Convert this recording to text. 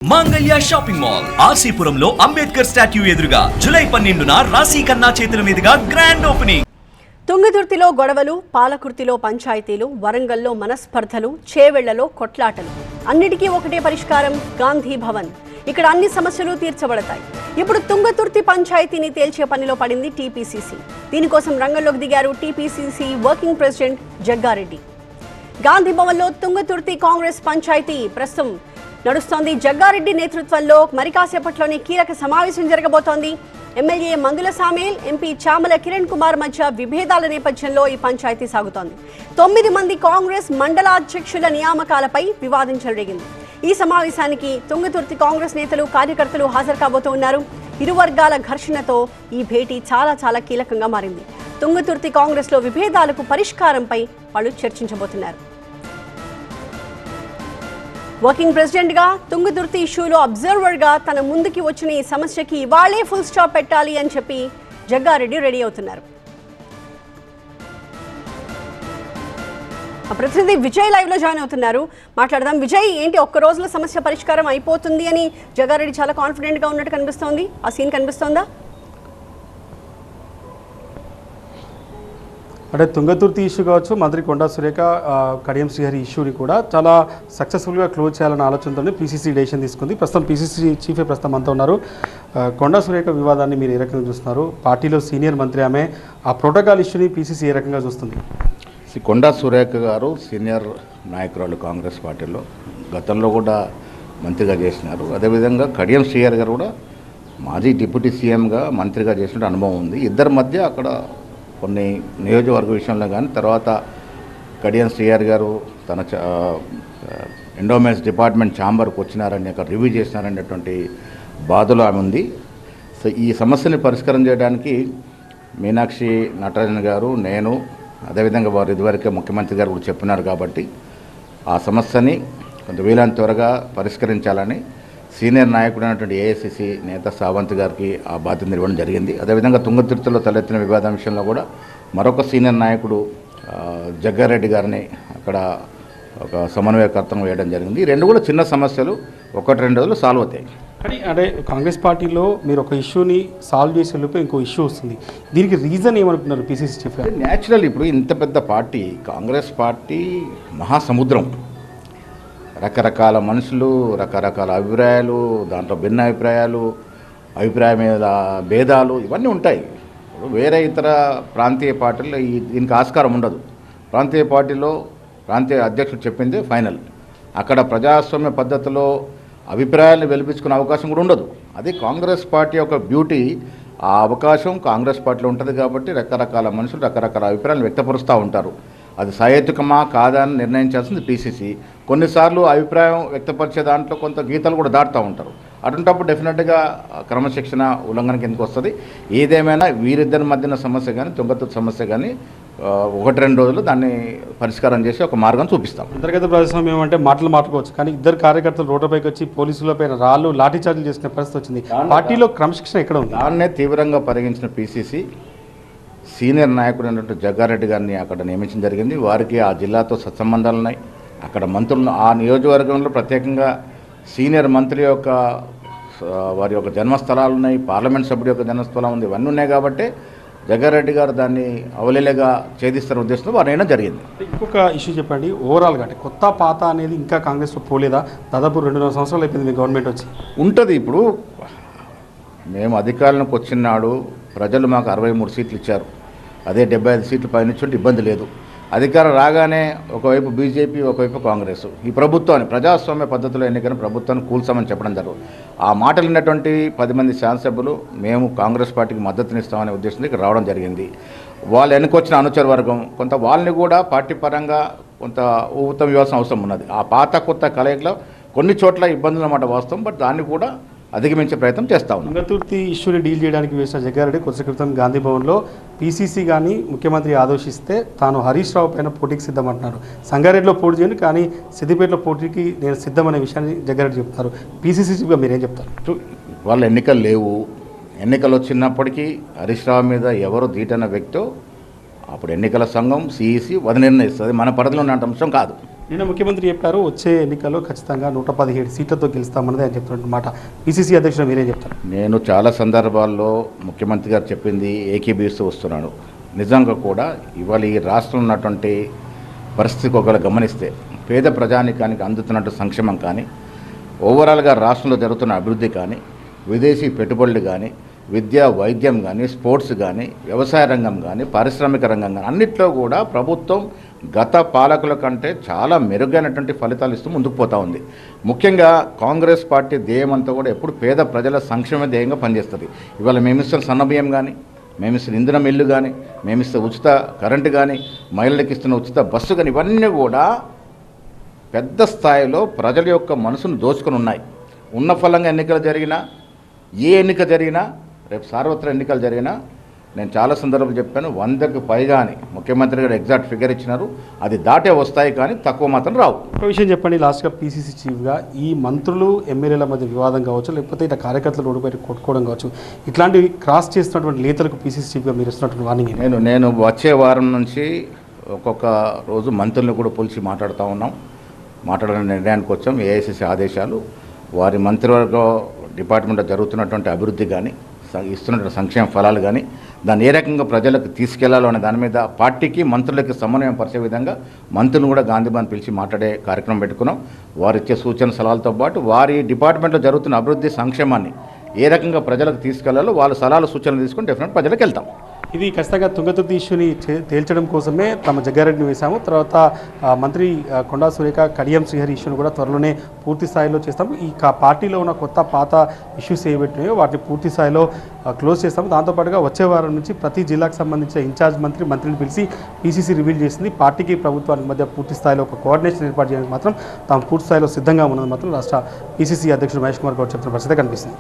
మాంగళ్య shopping mall ఆర్సీపురంలో Ambedkar statue ఎదురుగా July 12న రాశి ఖన్నా చేతుల మీదుగా గ్రాండ్ ఓపెనింగ్. తుంగతుర్తిలో గొడవలు, పాలకుర్తిలో పంచాయతీలు, వరంగల్లో మనస్పర్ధలు, చేవెళ్లలో కొట్లాటలు, అన్నిటికీ ఒకటే పరిష్కారం గాంధీ భవన్. ఇక్కడ అన్ని సమస్యలు తీర్చబడతాయి. ఇప్పుడు తుంగతుర్తి పంచాయతీని తేల్చే పనిలో పడింది టీపీసీసీ. దీనికోసం రంగంలోకి దిగారు TPCC working president Jaggareddy. Gandhi భవన్లో తుంగతుర్తి కాంగ్రెస్ పంచాయతీ ప్రస్తుతం నడుస్తోంది. జగ్గారెడ్డి నేతృత్వంలో మరి కాసేపట్లోనే కీలక సమావేశం జరగబోతోంది. ఎమ్మెల్యే మందుల సామేల్, ఎంపీ చామల కిరణ్ కుమార్ మధ్య విభేదాల నేపథ్యంలో ఈ పంచాయతీ సాగుతోంది. 9 మంది కాంగ్రెస్ మండలాధ్యక్షుల నియామకాలపై వివాదం చెలరేగింది. ఈ సమావేశానికి తుంగతుర్తి కాంగ్రెస్ నేతలు, కార్యకర్తలు హాజరు కాబోతూ ఉన్నారు. ఇరు వర్గాల ఘర్షణతో ఈ భేటీ చాలా కీలకంగా మారింది. తుంగతుర్తి కాంగ్రెస్లో విభేదాలకు పరిష్కారంపై వాళ్ళు చర్చించబోతున్నారు. వర్కింగ్ ప్రెసిడెంట్ గా తుంగతుర్తి ఇష్యూలో అబ్జర్వర్ గా తన ముందుకి వచ్చిన ఈ సమస్యకి ఇవాళే ఫుల్ స్టాప్ పెట్టాలి అని చెప్పి జగ్గారెడ్డి రెడీ అవుతున్నారు. ప్రతినిధి విజయ్ లైవ్ లో జాయిన్ అవుతున్నారు. మాట్లాడదాం. విజయ్, ఏంటి ఒక్క రోజులో సమస్య పరిష్కారం అయిపోతుంది అని జగ్గారెడ్డి చాలా కాన్ఫిడెంట్ గా ఉన్నట్టు కనిపిస్తోంది. ఆ సీన్ కనిపిస్తోందా? అంటే తుంగతుర్తి ఇష్యూ కావచ్చు, మంత్రి కొండా సురేఖ, కడియం శ్రీహరి ఇష్యూని కూడా చాలా సక్సెస్ఫుల్గా క్లోజ్ చేయాలన్న ఆలోచనతోనే పీసీసీ డెసిషన్ తీసుకుంది. ప్రస్తుతం పీసీసీ చీఫే ప్రస్తుతం అంతా ఉన్నారు. కొండా సురేఖ వివాదాన్ని మీరు ఏ రకంగా చూస్తున్నారు? పార్టీలో సీనియర్ మంత్రి ఆమె, ఆ ప్రోటోకాల్ ఇష్యూని పీసీసీ ఏ రకంగా చూస్తుంది? కొండా సురేఖ గారు సీనియర్ నాయకురాలు కాంగ్రెస్ పార్టీలో, గతంలో కూడా మంత్రిగా చేసినారు. అదేవిధంగా కడియం శ్రీహరి గారు కూడా మాజీ డిప్యూటీ సీఎంగా మంత్రిగా చేసిన అనుభవం ఉంది. ఇద్దరి మధ్య అక్కడ కొన్ని నియోజకవర్గ విషయంలో కానీ, తర్వాత కడియం శ్రీహరి గారు తన ఎండోమెంట్స్ డిపార్ట్మెంట్ ఛాంబర్కి వచ్చినారని, అక్కడ రివ్యూ చేసినారనేటువంటి బాధలో ఆమె ఉంది. సో ఈ సమస్యని పరిష్కారం చేయడానికి మీనాక్షి నటరాజన్ గారు, నేను, అదేవిధంగా వారు ఇదివరకే ముఖ్యమంత్రి గారు కూడా చెప్పినారు కాబట్టి ఆ సమస్యని కొంత వీలైనంత త్వరగా పరిష్కరించాలని సీనియర్ నాయకుడైనటువంటి ఏఐసిసి నేత సావంత్ గారికి ఆ బాధ్యత ఇవ్వడం జరిగింది. అదేవిధంగా తుంగతుర్తిలో తలెత్తిన వివాదం విషయంలో కూడా మరొక సీనియర్ నాయకుడు జగ్గారెడ్డి గారిని అక్కడ ఒక సమన్వయకర్తను వేయడం జరిగింది. ఈ రెండు కూడా చిన్న సమస్యలు 1-2 రోజులు సాల్వ్ అవుతాయి. కానీ అంటే కాంగ్రెస్ పార్టీలో మీరు ఒక ఇష్యూని సాల్వ్ చేసే లోపు ఇంకో ఇష్యూ వస్తుంది. దీనికి రీజన్ ఏమనుకున్నారు పీసీసీ చీఫ్? న్యాచురల్, ఇప్పుడు ఇంత పెద్ద పార్టీ కాంగ్రెస్ పార్టీ మహాసముద్రం, రకరకాల మనుషులు, రకరకాల అభిప్రాయాలు, దాంట్లో భిన్న అభిప్రాయం మీద భేదాలు ఇవన్నీ ఉంటాయి. వేరే ఇతర ప్రాంతీయ పార్టీల్లో దీనికి ఆస్కారం ఉండదు. ప్రాంతీయ పార్టీలో ప్రాంతీయ అధ్యక్షుడు చెప్పిందే ఫైనల్. అక్కడ ప్రజాస్వామ్య పద్ధతిలో అభిప్రాయాలను వెలిపించుకునే అవకాశం కూడా ఉండదు. అది కాంగ్రెస్ పార్టీ యొక్క బ్యూటీ. ఆ అవకాశం కాంగ్రెస్ పార్టీలో ఉంటుంది కాబట్టి రకరకాల మనుషులు రకరకాల అభిప్రాయాలు వ్యక్తపరుస్తూ ఉంటారు. అది సహేతుకమా కాదా అని నిర్ణయించాల్సింది పీసీసీ. కొన్నిసార్లు అభిప్రాయం వ్యక్తపరిచే దాంట్లో కొంత గీతలు కూడా దాటుతూ ఉంటారు. అటువంటిప్పుడు డెఫినెట్గా క్రమశిక్షణ ఉల్లంఘన కిందకు వస్తుంది. ఏదేమైనా వీరిద్దరి మధ్యన సమస్య కానీ, తుంగతుర్తి సమస్య కానీ 1-2 రోజులు దాన్ని పరిష్కారం చేసి ఒక మార్గం చూపిస్తాం. అంతర్గత ప్రజాస్వామ్యం అంటే మాటలు మాట్లాడుకోవచ్చు, కానీ ఇద్దరు కార్యకర్తలు రోడ్డుపైకి వచ్చి పోలీసులపైన రాళ్ళు లాఠీచార్జీలు చేసిన పరిస్థితి వచ్చింది. పార్టీలో క్రమశిక్షణ ఎక్కడ ఉంది? దాన్నే తీవ్రంగా పరిగణించిన పీసీసీ సీనియర్ నాయకుడు అయినటువంటి జగ్గారెడ్డి గారిని అక్కడ నియమించడం జరిగింది. వారికి ఆ జిల్లాతో సత్సంబంధాలు ఉన్నాయి. అక్కడ మంత్రులను, ఆ నియోజకవర్గంలో ప్రత్యేకంగా సీనియర్ మంత్రి యొక్క వారి యొక్క జన్మస్థలాలు ఉన్నాయి, పార్లమెంట్ సభ్యుడి యొక్క జన్మస్థలం ఉంది, ఇవన్నీ ఉన్నాయి. కాబట్టి జగ్గారెడ్డి గారు దాన్ని అవలీలగా ఛేదిస్తున్న ఉద్దేశంతో వారైనా జరిగింది. ఇంకొక ఇష్యూ చెప్పండి, ఓవరాల్గా అంటే కొత్త పాత అనేది ఇంకా కాంగ్రెస్లో పోలేదా? దాదాపు 2.5 సంవత్సరాలు అయిపోయింది మీ గవర్నమెంట్ వచ్చి. ఉంటుంది. ఇప్పుడు మేము అధికారంలోకి వచ్చినాడు ప్రజలు మాకు 63 సీట్లు ఇచ్చారు. అదే 75 సీట్లు పైన ఇబ్బంది లేదు. అధికారం రాగానే ఒకవైపు బీజేపీ, ఒకవైపు కాంగ్రెస్ ఈ ప్రభుత్వాన్ని ప్రజాస్వామ్య పద్ధతిలో ఎన్నికైన ప్రభుత్వాన్ని కూల్చామని చెప్పడం జరుగుతుంది. ఆ మాటలు విన్నటువంటి 10 మంది శాసనసభ్యులు మేము కాంగ్రెస్ పార్టీకి మద్దతునిస్తామనే ఉద్దేశంతో ఇక్కడ రావడం జరిగింది. వాళ్ళు వెనుకొచ్చిన అనుచర వర్గం కొంత వాళ్ళని కూడా పార్టీ పరంగా కొంత ఊతం ఇవ్వాల్సిన అవసరం ఉన్నది. ఆ పాత కొత్త కలయికలో కొన్ని చోట్ల ఇబ్బందులు అన్నమాట వాస్తవం. బట్ దాన్ని కూడా అధిగమించే ప్రయత్నం చేస్తా ఉన్నాం. తుంగతుర్తి ఇష్యూని డీల్ చేయడానికి వేసిన జగ్గారెడ్డి కొద్ది క్రితం గాంధీ భవన్లో పీసీసీ కానీ ముఖ్యమంత్రి ఆదేశిస్తే తాను హరీష్ రావు పైన పోటీకి సిద్ధమంటున్నారు. సంగారెడ్డిలో పోటీ చేయను, కానీ సిద్దిపేటలో పోటీకి నేను సిద్ధమనే విషయాన్ని జగ్గారెడ్డి చెప్తారు. పీసీసీ చీఫ్గా మీరేం చెప్తారు? వాళ్ళ ఎన్నికలు లేవు. ఎన్నికలు వచ్చినప్పటికీ హరీష్ రావు మీద ఎవరు ధీటైన వ్యక్తో అప్పుడు ఎన్నికల సంఘం, సిఈసి నిర్ణయిస్తుంది. మన పరిధిలో ఉన్న అంశం కాదు. నిన్న ముఖ్యమంత్రి చెప్పారు వచ్చే ఎన్నికల్లో ఖచ్చితంగా 117 సీట్లతో గెలుస్తామన్నది ఆయన చెప్తున్న మాట. పిసిసి అధ్యక్షుడు మీరేం చెప్తారు? నేను చాలా సందర్భాల్లో ముఖ్యమంత్రి గారు చెప్పింది ఏకీభవిస్తూ వస్తున్నాను. నిజంగా కూడా ఇవాళ ఈ రాష్ట్రంలో ఉన్నటువంటి పరిస్థితికి ఒకవేళ గమనిస్తే పేద ప్రజానికానికి అందుతున్నట్టు సంక్షేమం కానీ, ఓవరాల్గా రాష్ట్రంలో జరుగుతున్న అభివృద్ధి కానీ, విదేశీ పెట్టుబడులు కానీ, విద్య వైద్యం కానీ, స్పోర్ట్స్ కానీ, వ్యవసాయ రంగం కానీ, పారిశ్రామిక రంగం కానీ అన్నిట్లో కూడా ప్రభుత్వం గత పాలకుల కంటే చాలా మెరుగైనటువంటి ఫలితాలు ఇస్తూ ముందుకు పోతూ ఉంది. ముఖ్యంగా కాంగ్రెస్ పార్టీ ధ్యేయం అంతా కూడా ఎప్పుడు పేద ప్రజల సంక్షేమ ధ్యేయంగా పనిచేస్తుంది. ఇవాళ మేమిస్తున్న సన్నబియ్యం కానీ, మేమిస్తున్న ఇంధనం ఇల్లు కానీ, మేమిస్తున్న ఉచిత కరెంటు కానీ, మహిళలకు ఇస్తున్న ఉచిత బస్సు కానీ ఇవన్నీ కూడా పెద్ద స్థాయిలో ప్రజల యొక్క మనసును దోచుకొని ఉన్నాయి. ఉన్న ఫలంగా ఎన్నికలు జరిగినా, ఏ ఎన్నిక జరిగినా, రేపు సార్వత్రిక ఎన్నికలు జరిగినా నేను చాలా సందర్భాలు చెప్పాను, 100కు పైగా అని ముఖ్యమంత్రి గారు ఎగ్జాక్ట్ ఫిగర్ ఇచ్చినారు. అది దాటే వస్తాయి కానీ తక్కువ మాత్రం రావు. ఒక విషయం చెప్పండి, లాస్ట్గా పీసీసీ చీఫ్గా ఈ మంత్రులు ఎమ్మెల్యేల మధ్య వివాదం కావచ్చు, లేకపోతే ఇట్లా కార్యకర్తలు రోడ్డుపై కొట్టుకోవడం కావచ్చు, ఇట్లాంటివి క్రాస్ చేస్తున్నటువంటి నేతలకు పీసీసీ చీఫ్గా మీరు ఇస్తున్నటువంటి వార్నింగ్? నేను వచ్చే వారం నుంచి ఒక్కొక్క రోజు మంత్రులను కూడా పిలిచి మాట్లాడుతూ ఉన్నాం. మాట్లాడిన నిర్ణయానికి వచ్చాం. ఏఐసిసి ఆదేశాలు వారి మంత్రివర్గ డిపార్ట్మెంట్లో జరుగుతున్నటువంటి అభివృద్ధి కానీ, ఇస్తున్నటువంటి సంక్షేమ ఫలాలు కానీ, దాన్ని ఏ రకంగా ప్రజలకు తీసుకెళ్లాలో అనే దాని మీద పార్టీకి మంత్రులకి సమన్వయం పరిచే విధంగా మంత్రులను కూడా గాంధీభవన్ పిలిచి మాట్లాడే కార్యక్రమం పెట్టుకున్నాం. వారు ఇచ్చే సూచన సలహాలతో పాటు వారి డిపార్ట్మెంట్లో జరుగుతున్న అభివృద్ధి సంక్షేమాన్ని ఏ రకంగా ప్రజలకు తీసుకెళ్లాలో వాళ్ళ సలహాలు సూచనలు తీసుకుని డెఫినెట్ ప్రజలకు వెళ్తాం. ఇది ఖచ్చితంగా తుంగతుర్తి ఇష్యూని తేల్చడం కోసమే తమ జగ్గారెడ్డిని వేశాము. తర్వాత మంత్రి కొండా సురేఖ, కడియం శ్రీహరి ఇష్యూని కూడా త్వరలోనే పూర్తి స్థాయిలో చేస్తాము. ఈ పార్టీలో ఉన్న కొత్త పాత ఇష్యూస్ ఏవైతున్నాయో వాటిని పూర్తి స్థాయిలో క్లోజ్ చేస్తాము. దాంతోపాటుగా వచ్చే వారం నుంచి ప్రతి జిల్లాకు సంబంధించిన ఇన్ఛార్జ్ మంత్రిని పిలిచి పీసీసీ రివీల్ చేసింది. పార్టీకి ప్రభుత్వానికి మధ్య పూర్తి స్థాయిలో ఒక కోఆర్డినేషన్ ఏర్పాటు చేయడానికి మాత్రం తాము పూర్తి స్థాయిలో సిద్ధంగా ఉన్నది మాత్రం రాష్ట్ర పీసీసీ అధ్యక్షుడు మహేష్ కుమార్ గౌడ్ చెప్తున్న పరిస్థితి కనిపిస్తుంది.